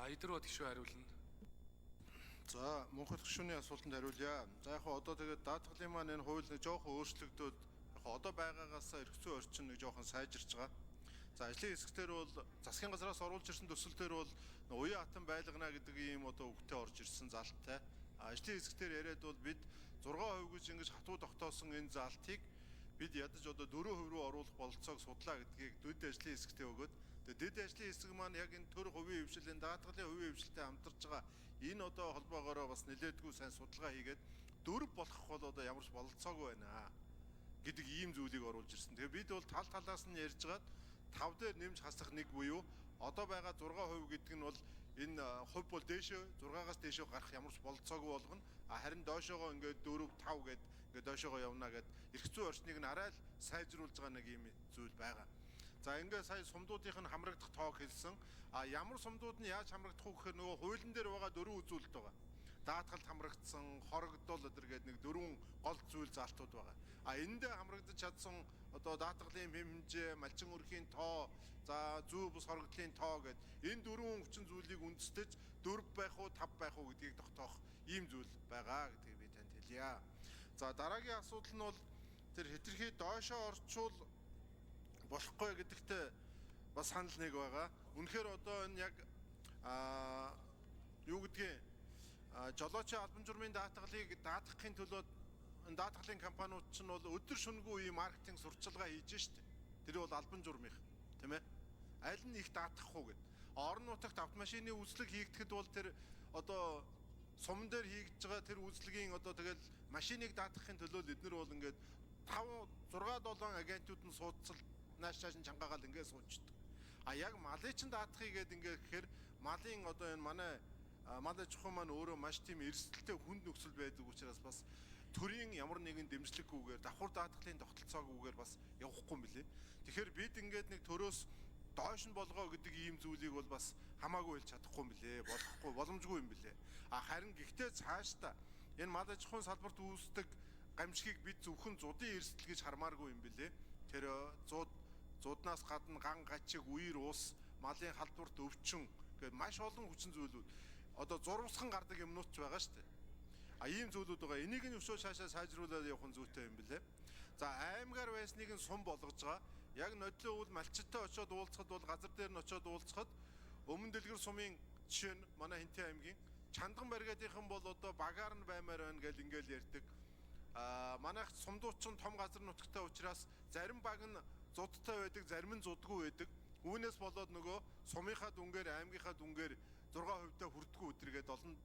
Эдгээр бод гişүү хариулна. За мөнхөд гишүүний асуултанд хариулъя. За яг одоо тэгээд даатгалын маань энэ хууль нэг жоохон өөрчлөгдөөд яг одоо байгаагаас эрх зүйн орчин нэг жоохон сайжирч байгаа. За ажлын хэсгээр бол засгийн газраас оруулж ирсэн төсөлтөр бол уян хатан байлгана гэдэг ийм одоо үгтэй орж ирсэн залттай. Ажлын хэсгээр яриад бол бид 6% гэж ингэж хатуу тогтоосон энэ залтыг бид ядаж одоо 4% рүү оруулах бололцоог судлаа гэдгийг дэд ажлын хэсэгтээ өгөөд дэд ажлын хэсэг маань яг энэ төр хувийн хвшилийн даатгалын хувийн хвшилтэй хамтарч байгаа энэ одоо холбоогоороо бас нэлээдгүй сайн судалгаа хийгээд 4 болгох бол одоо ямар ч бололцоогүй байна гэдэг ийм зүйлийг оруулж ирсэн. Тэгээ бид бол тал талаас нь ярьж гаад 5 дээр нэмж хасах нэг буюу одоо байгаа 6% гэдэг нь бол энэ хувь бол дээшөө 6-аас дээшөө гарах ямар ч бололцоогүй болгоно. Харин доошоогоо ингээд 4 5 гэд ингээд доошоогоо явна гэд эрх зүйн орчныг нь арай л сайжруулж байгаа нэг юм зүйл байгаа. За ингээд сая сумдуудынх нь хамрагдах тоог хэлсэн. Ямар сумдууд нь яаж хамрагдах вэ гэхээр нөгөө хуулийн дээр байгаа 4 үзүүлэлт байгаа. Даатгалд хамрагдсан, хорогдол өдр гэдэг нэг 4 гол зүйл заалтууд байгаа. Эндээ хамрагдаж чадсан одоо даатгалын хэмжээ, малчин өрхийн тоо, за зүү бус хорогдлын тоо гэд энэ 4 хүчин зүйлийг үндэслэж 4 байх уу, 5 байх уу гэдгийг тогтоох ийм зүйл байгаа гэдгийг би танд хэлье. За дараагийн асуудал нь бол тэр хэтэрхий доошоо орчуул болохгүй гэдэгтээ бас санал нэг байгаа. Үнэхээр одоо энэ яг юу гэдгийг жолоочийн албан журмын даатгалыг даатгахын төлөө энэ даатгалын компаниуд ч нь бол өдөр шөнөгүй ийм маркетинг сурталчилгаа хийж штэ. Тэр бол албан журмынх, тийм ээ. Аль нь их даатгах уу гэд. Орон нутагт автомашины үзлэг хийгдэхэд бол тэр одоо суман дээр хийгдэж байгаа тэр үзлэгийн одоо тэгэл машиныг даатгахын төлөө эднэр бол ингээд 5 6 7 агентууд нь суудсал нааш чааш чангаагаал ингээд суучдаг. Яг малын чин даатгахыг гээд ингээд гэхээр малын одоо энэ манай чухам маань өөрөө маш тийм эрсдэлтэй хүнд нөхцөл байдаг учраас бас төрийн ямар нэгэн дэмжлэггүйгээр давхар даатгалын тогтолцоогүйгээр бас явахгүй юм билээ. Тэгэхээр бид ингээд нэг төрөөс доош нь болгоо гэдэг ийм зүйлийг бол бас хамаагүй хэлж чадахгүй юм билээ. Болохгүй, боломжгүй юм билээ. Харин гэхдээ цаашдаа энэ малын чухам салбарт үүсдэг гамшигыг бид зөвхөн зуудын эрсдэл гэж хармааргүй юм билээ. Тэр зууднаас гадна ган гачиг, үер ус, малын халдварт өвчин гэдэг маш олон хүчин зүйлүүд одоо зурвасхан гардаг юмнууд ч байгаа шүү дээ. Ийм зүйлүүд байгаа. Энийг нь өшөө шаашаа сайжруулаад явах нь зүйтэй юм билээ. За аймгаар байсныг нь сум болгож байгаа. Яг нодлын үйл малчиттай очиод уулзахад бол газар дээр нь очиод уулзахад өмнө дэлгэр сумын жишээ нь манай Хинтээ аймгийн Чандган баригадынхан бол одоо багаар нь баймаар байна гэж ингээл ярьдаг. Манайх сумдууч нь том газар нутагтай учраас зарим баг нь зудтай байдаг, зарим нь зудгүй байдаг. Үүнээс болоод нөгөө сумынхаа дүнгээр, аймгийнхаа дүнгээр 6% та хүрдэггүй өдргээд олон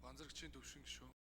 Банзаргчийн төвшин гişүү.